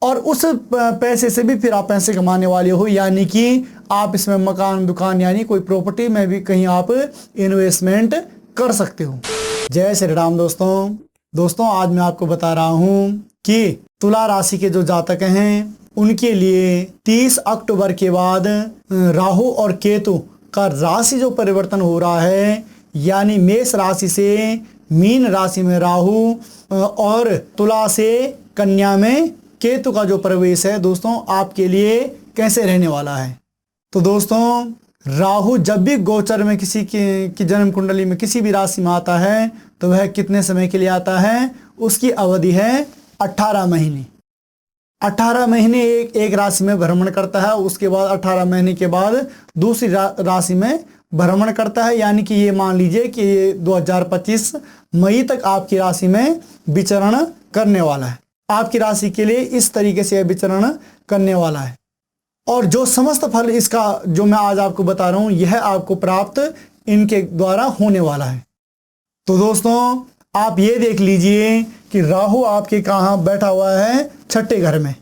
और उस पैसे से भी फिर आप पैसे कमाने वाले हो, यानी कि आप इसमें मकान दुकान यानी कोई प्रॉपर्टी में भी कहीं आप इन्वेस्टमेंट कर सकते हो। जय श्री राम दोस्तों आज मैं आपको बता रहा हूं कि तुला राशि के जो जातक हैं उनके लिए 30 अक्टूबर के बाद राहु और केतु का राशि जो परिवर्तन हो रहा है, यानी मेष राशि से मीन राशि में राहु और तुला से कन्या में केतु का जो प्रवेश है दोस्तों आपके लिए कैसे रहने वाला है। तो दोस्तों राहु जब भी गोचर में किसी की जन्म कुंडली में किसी भी राशि में आता है तो वह कितने समय के लिए आता है, उसकी अवधि है 18 महीने। 18 महीने एक राशि में भ्रमण करता है, उसके बाद 18 महीने के बाद दूसरी राशि में भ्रमण करता है, यानी कि ये मान लीजिए कि ये 2025 मई तक आपकी राशि में विचरण करने वाला है। आपकी राशि के लिए इस तरीके से विचरण करने वाला है और जो समस्त फल इसका जो मैं आज आपको बता रहा हूं यह आपको प्राप्त इनके द्वारा होने वाला है। तो दोस्तों आप ये देख लीजिए कि राहु आपके कहाँ बैठा हुआ है, छठे घर में।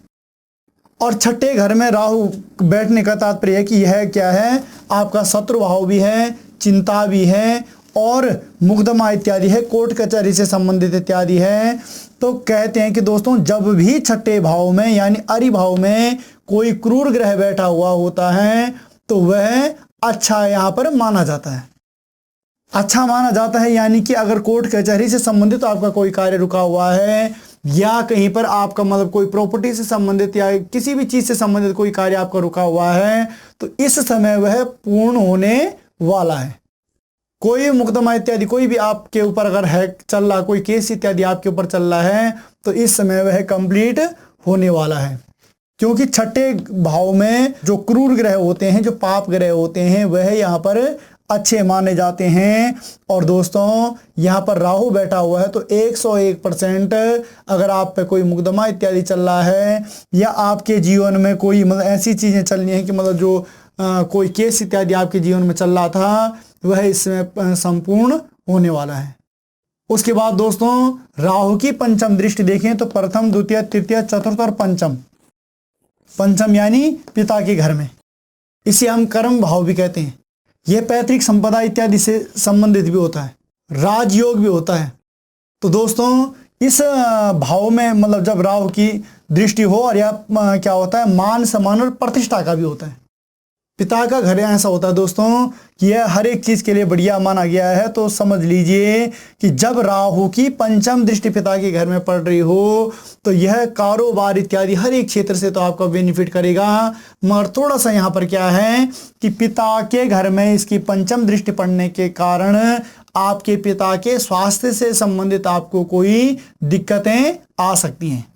और छठे घर में राहु बैठने का तात्पर्य है कि यह क्या है, आपका शत्रु भाव भी है, चिंता भी है और मुकदमा इत्यादि है, कोर्ट कचहरी से संबंधित इत्यादि है। तो कहते हैं कि दोस्तों जब भी छठे भाव में यानी अरि भाव में कोई क्रूर ग्रह बैठा हुआ होता है तो वह अच्छा यहाँ पर माना जाता है। अच्छा माना जाता है यानी कि अगर कोर्ट कचहरी से संबंधित आपका कोई कार्य रुका हुआ है या कहीं पर आपका मतलब कोई प्रॉपर्टी से संबंधित या किसी भी चीज से संबंधित कोई कार्य आपका रुका हुआ है तो इस समय वह पूर्ण होने वाला है। कोई मुकदमा इत्यादि कोई भी आपके ऊपर अगर है चल रहा, कोई केस इत्यादि आपके ऊपर चल रहा है तो इस समय वह कंप्लीट होने वाला है, क्योंकि छठे भाव में जो क्रूर ग्रह होते हैं, जो पाप ग्रह होते हैं, वह यहाँ पर अच्छे माने जाते हैं। और दोस्तों यहाँ पर राहु बैठा हुआ है तो 101% अगर आप पे कोई मुकदमा इत्यादि चल रहा है या आपके जीवन में कोई मतलब ऐसी चीजें चल रही हैं कि मतलब जो कोई केस इत्यादि आपके जीवन में चल रहा था वह इसमें संपूर्ण होने वाला है। उसके बाद दोस्तों राहु की पंचम दृष्टि देखें तो प्रथम द्वितीय तृतीय चतुर्थ और पंचम यानी पिता के घर में, इसे हम कर्म भाव भी कहते हैं। यह पैतृक संपदा इत्यादि से संबंधित भी होता है, राजयोग भी होता है। तो दोस्तों इस भाव में मतलब जब राहु की दृष्टि हो और यह क्या होता है, मान सम्मान और प्रतिष्ठा का भी होता है। पिता का घर ऐसा होता है दोस्तों कि यह हर एक चीज के लिए बढ़िया माना गया है। तो समझ लीजिए कि जब राहु की पंचम दृष्टि पिता के घर में पड़ रही हो तो यह कारोबार इत्यादि हर एक क्षेत्र से तो आपका बेनिफिट करेगा, मगर थोड़ा सा यहाँ पर क्या है कि पिता के घर में इसकी पंचम दृष्टि पड़ने के कारण आपके पिता के स्वास्थ्य से संबंधित आपको कोई दिक्कतें आ सकती हैं।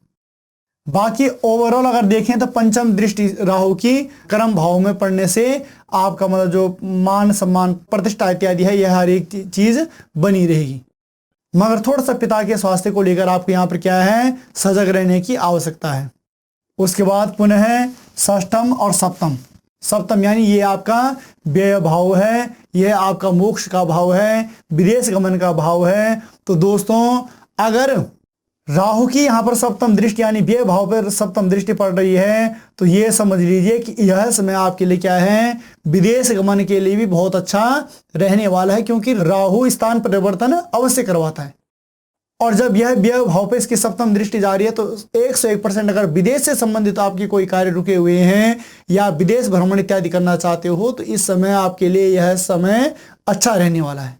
बाकी ओवरऑल अगर देखें तो पंचम दृष्टि राहु की कर्म भाव में पड़ने से आपका मतलब जो मान सम्मान प्रतिष्ठा इत्यादि है यह हर एक चीज बनी रहेगी, मगर थोड़ा सा पिता के स्वास्थ्य को लेकर आपको यहाँ पर क्या है, सजग रहने की आवश्यकता है। उसके बाद पुनः षष्ठम और सप्तम यानी ये आपका व्यय भाव है, यह आपका मोक्ष का भाव है, विदेश गमन का भाव है। तो दोस्तों अगर राहु की यहाँ पर सप्तम दृष्टि यानी व्यय भाव पर सप्तम दृष्टि पड़ रही है तो ये समझ लीजिए कि यह समय आपके लिए क्या है, विदेश गमन के लिए भी बहुत अच्छा रहने वाला है, क्योंकि राहु स्थान परिवर्तन अवश्य करवाता है। और जब यह व्यय भाव पर इसकी सप्तम दृष्टि जा रही है तो 101% अगर विदेश से संबंधित आपके कोई कार्य रुके हुए हैं या विदेश भ्रमण इत्यादि करना चाहते हो तो इस समय आपके लिए यह समय अच्छा रहने वाला है।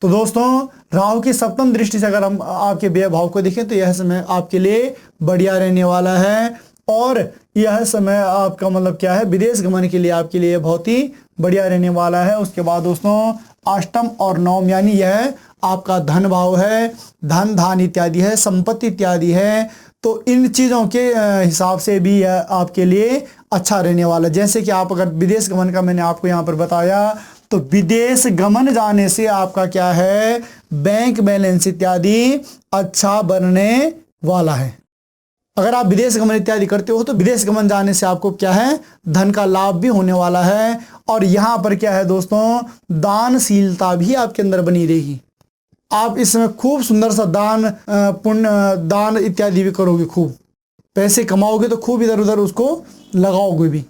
तो दोस्तों राहु की सप्तम दृष्टि से अगर हम आपके व्यय भाव को देखें तो यह समय आपके लिए बढ़िया रहने वाला है और यह समय आपका मतलब क्या है, विदेश गमन के लिए आपके लिए बहुत ही बढ़िया रहने वाला है। उसके बाद दोस्तों अष्टम और नवम यानी यह आपका धन भाव है, धन धान इत्यादि है, संपत्ति इत्यादि है। तो इन चीज़ों के हिसाब से भी यह आपके लिए अच्छा रहने वाला है। जैसे कि आप अगर विदेश गमन का मैंने आपको यहाँ पर बताया तो विदेश गमन जाने से आपका क्या है, बैंक बैलेंस इत्यादि अच्छा बनने वाला है। अगर आप विदेश गमन इत्यादि करते हो तो विदेश गमन जाने से आपको क्या है, धन का लाभ भी होने वाला है। और यहाँ पर क्या है दोस्तों, दानशीलता भी आपके अंदर बनी रहेगी। आप इसमें खूब सुंदर सा दान पुण्य दान इत्यादि भी करोगे खूब। पैसे कमाओगे तो खूब इधर उधर उसको लगाओगे भी,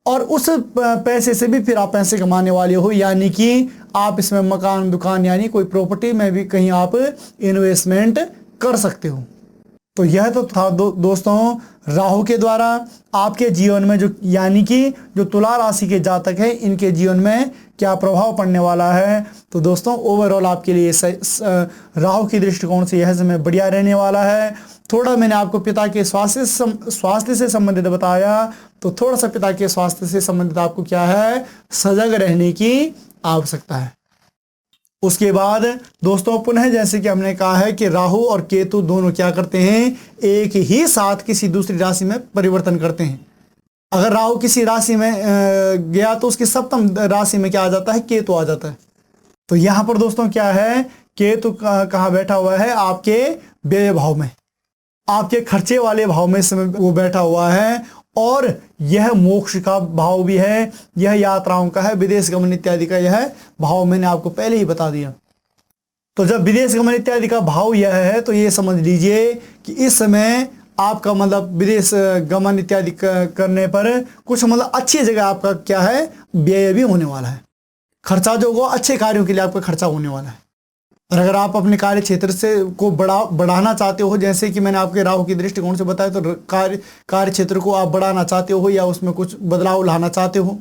और उस पैसे से भी फिर आप पैसे कमाने वाले हो, यानी कि आप इसमें मकान, दुकान यानी कोई प्रॉपर्टी में भी कहीं आप इन्वेस्टमेंट कर सकते हो। तो यह तो था दोस्तों राहु के द्वारा आपके जीवन में जो, यानी कि जो तुला राशि के जातक हैं इनके जीवन में क्या प्रभाव पड़ने वाला है। तो दोस्तों ओवरऑल आपके लिए राहु की दृष्टिकोण से यह समय बढ़िया रहने वाला है। थोड़ा मैंने आपको पिता के स्वास्थ्य से संबंधित बताया, तो थोड़ा सा पिता के स्वास्थ्य से संबंधित आपको क्या है, सजग रहने की आवश्यकता है। उसके बाद दोस्तों पुनः जैसे कि हमने कहा है कि राहु और केतु दोनों क्या करते हैं, एक ही साथ किसी दूसरी राशि में परिवर्तन करते हैं। अगर राहु किसी राशि में गया तो उसकी सप्तम राशि में क्या आ जाता है, केतु आ जाता है। तो यहां पर दोस्तों क्या है, केतु कहाँ बैठा हुआ है, आपके व्यय भाव में, आपके खर्चे वाले भाव में समय वो बैठा हुआ है, और यह मोक्ष का भाव भी है, यह यात्राओं का है, विदेश गमन इत्यादि का यह भाव मैंने आपको पहले ही बता दिया। तो जब विदेश गमन इत्यादि का भाव यह है तो ये समझ लीजिए कि इस समय आपका मतलब विदेश गमन इत्यादि करने पर कुछ मतलब अच्छी जगह आपका क्या है, व्यय भी होने वाला है। खर्चा जो होगा अच्छे कार्यों के लिए आपका खर्चा होने वाला है। और अगर आप अपने कार्य क्षेत्र से को बढ़ाना चाहते हो, जैसे कि मैंने आपके राहु की दृष्टिकोण से बताया, तो कार्य क्षेत्र को आप बढ़ाना चाहते हो या उसमें कुछ बदलाव लाना चाहते हो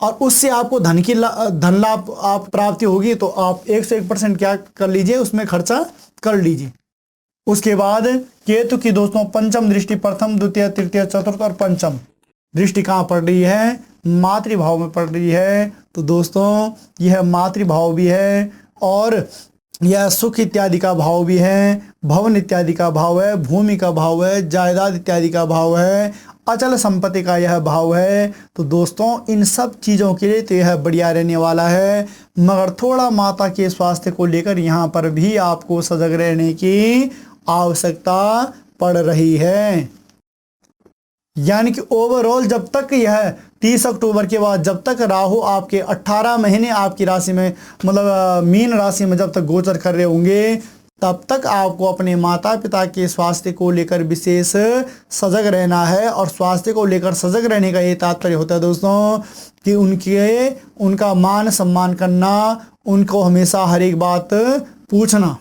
और उससे आपको धन लाभ आप प्राप्ति होगी, तो आप 101% क्या कर लीजिए, उसमें खर्चा कर लीजिए। उसके बाद केतु की दोस्तों पंचम दृष्टि, प्रथम द्वितीय तृतीय चतुर्थ और पंचम दृष्टि कहाँ पड़ रही है, मातृभाव में पड़ रही है। तो दोस्तों यह मातृभाव भी है और यह सुख इत्यादि का भाव भी है, भवन इत्यादि का भाव है, भूमि का भाव है, जायदाद इत्यादि का भाव है, अचल संपत्ति का यह भाव है। तो दोस्तों इन सब चीज़ों के लिए तो यह बढ़िया रहने वाला है, मगर थोड़ा माता के स्वास्थ्य को लेकर यहाँ पर भी आपको सजग रहने की आवश्यकता पड़ रही है। यानी कि ओवरऑल जब तक यह 30 अक्टूबर के बाद जब तक राहु आपके 18 महीने आपकी राशि में मतलब मीन राशि में जब तक गोचर कर रहे होंगे, तब तक आपको अपने माता पिता के स्वास्थ्य को लेकर विशेष सजग रहना है। और स्वास्थ्य को लेकर सजग रहने का ये तात्पर्य होता है दोस्तों कि उनका मान सम्मान करना, उनको हमेशा हर एक बात पूछना।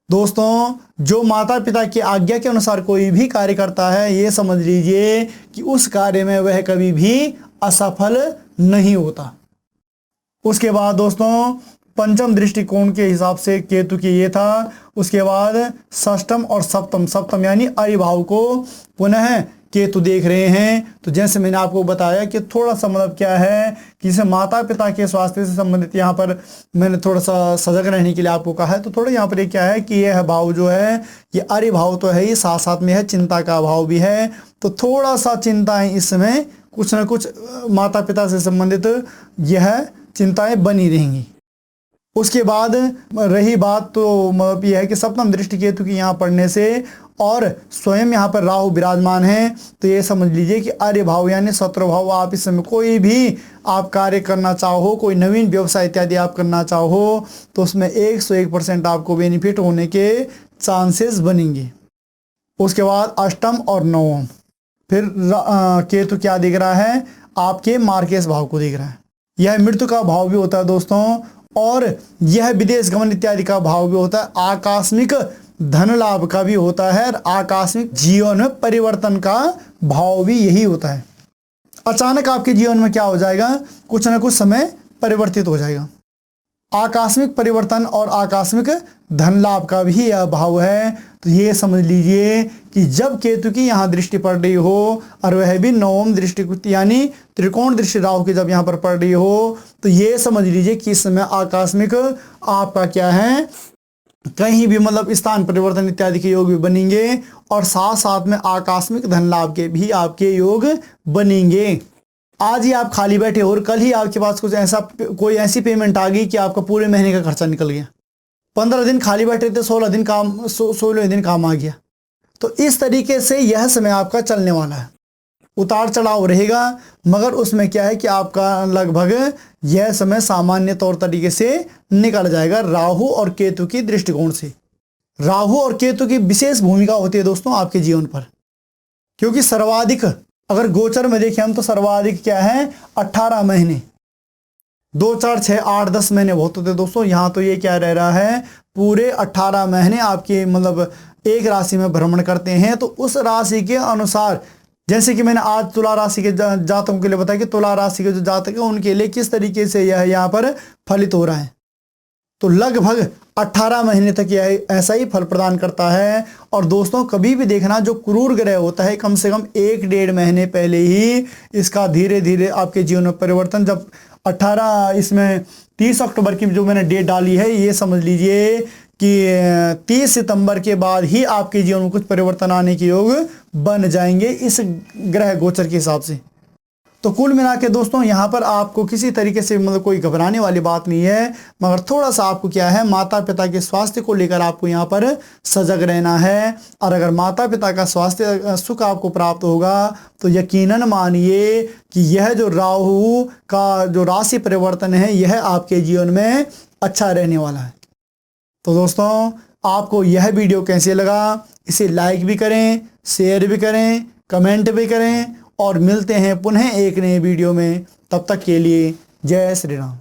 दोस्तों जो माता पिता की आज्ञा के अनुसार कोई भी कार्य करता है, ये समझ लीजिए कि उस कार्य में वह कभी भी असफल नहीं होता। उसके बाद दोस्तों पंचम दृष्टिकोण के हिसाब से केतु की ये था। उसके बाद षष्टम और सप्तम यानी अरिभाव को पुनः केतु देख रहे हैं। तो जैसे मैंने आपको बताया कि थोड़ा सा मतलब क्या है कि जैसे माता पिता के स्वास्थ्य से संबंधित यहाँ पर मैंने थोड़ा सा सजग रहने के लिए आपको कहा है। तो थोड़ा यहाँ पर ये क्या है कि यह भाव जो है ये अरिभाव तो है ही, साथ साथ में है चिंता का भाव भी है। तो थोड़ा सा चिंताएं इस समय कुछ ना कुछ माता पिता से संबंधित यह चिंताएं बनी रहेंगी। उसके बाद रही बात तो मतलब यह है कि सप्तम दृष्टि केतु की यहाँ पढ़ने से और स्वयं यहाँ पर राहु विराजमान है, तो ये समझ लीजिए कि आर्य भाव यानी शत्रु भाव, आप इस समय कोई भी आप कार्य करना चाहो, कोई नवीन व्यवसाय इत्यादि आप करना चाहो, तो उसमें 101% आपको बेनिफिट होने के चांसेस बनेंगे। उसके बाद अष्टम और नवम, फिर केतु क्या दिख रहा है, आपके मार्केश भाव को दिख रहा है। यह मृत्यु का भाव भी होता है दोस्तों, और यह विदेश गमन इत्यादि का भाव भी होता है, आकस्मिक धन लाभ का भी होता है, और आकस्मिक जीवन में परिवर्तन का भाव भी यही होता है। अचानक आपके जीवन में क्या हो जाएगा, कुछ ना कुछ समय परिवर्तित हो जाएगा। आकस्मिक परिवर्तन और आकस्मिक धन लाभ का भी यह भाव है। तो ये समझ लीजिए कि जब केतु की यहाँ दृष्टि पड़ रही हो और वह भी नवम दृष्टि यानी त्रिकोण दृष्टि राहु की जब यहाँ पर पड़ रही हो, तो ये समझ लीजिए कि इस समय आकस्मिक आपका क्या है, कहीं भी मतलब स्थान परिवर्तन इत्यादि के योग भी बनेंगे, और साथ साथ में आकस्मिक धन लाभ के भी आपके योग बनेंगे। आज ही आप खाली बैठे और कल ही आपके पास कोई ऐसी पेमेंट आ गई कि आपका पूरे महीने का खर्चा निकल गया। 15 दिन खाली बैठे थे, 16 दिन काम आ गया। तो इस तरीके से यह समय आपका चलने वाला है, उतार चढ़ाव रहेगा, मगर उसमें क्या है कि आपका लगभग यह समय सामान्य तौर तरीके से निकल जाएगा राहु और केतु की दृष्टिकोण से। राहु और केतु की विशेष भूमिका होती है दोस्तों आपके जीवन पर। क्योंकि सर्वाधिक अगर गोचर में देखें हम तो सर्वाधिक क्या है 18 महीने, 2 4 6 8 10 महीने बहुत होते दोस्तों। यहाँ तो ये क्या रह रहा है पूरे 18 महीने आपके मतलब एक राशि में भ्रमण करते हैं। तो उस राशि के अनुसार जैसे कि मैंने आज तुला राशि के जातकों के लिए बताया कि तुला राशि के जो जातक है उनके लिए किस तरीके से यह यहाँ पर फलित हो रहा है। तो लगभग 18 महीने तक यह ऐसा ही फल प्रदान करता है। और दोस्तों कभी भी देखना जो क्रूर ग्रह होता है कम से कम 1-1.5 महीने पहले ही इसका धीरे धीरे आपके जीवन में परिवर्तन, जब 18 इसमें 30 अक्टूबर की जो मैंने डेट डाली है ये समझ लीजिए कि 30 सितंबर के बाद ही आपके जीवन में कुछ परिवर्तन आने के योग बन जाएंगे इस ग्रह गोचर के हिसाब से। तो कुल मिला के दोस्तों यहाँ पर आपको किसी तरीके से मतलब कोई घबराने वाली बात नहीं है, मगर थोड़ा सा आपको क्या है माता पिता के स्वास्थ्य को लेकर आपको यहाँ पर सजग रहना है। और अगर माता पिता का स्वास्थ्य सुख आपको प्राप्त होगा तो यकीनन मानिए कि यह जो राहु का जो राशि परिवर्तन है यह आपके जीवन में अच्छा रहने वाला है। तो दोस्तों आपको यह वीडियो कैसे लगा, इसे लाइक भी करें, शेयर भी करें, कमेंट भी करें और मिलते हैं पुनः एक नए वीडियो में। तब तक के लिए जय श्री राम।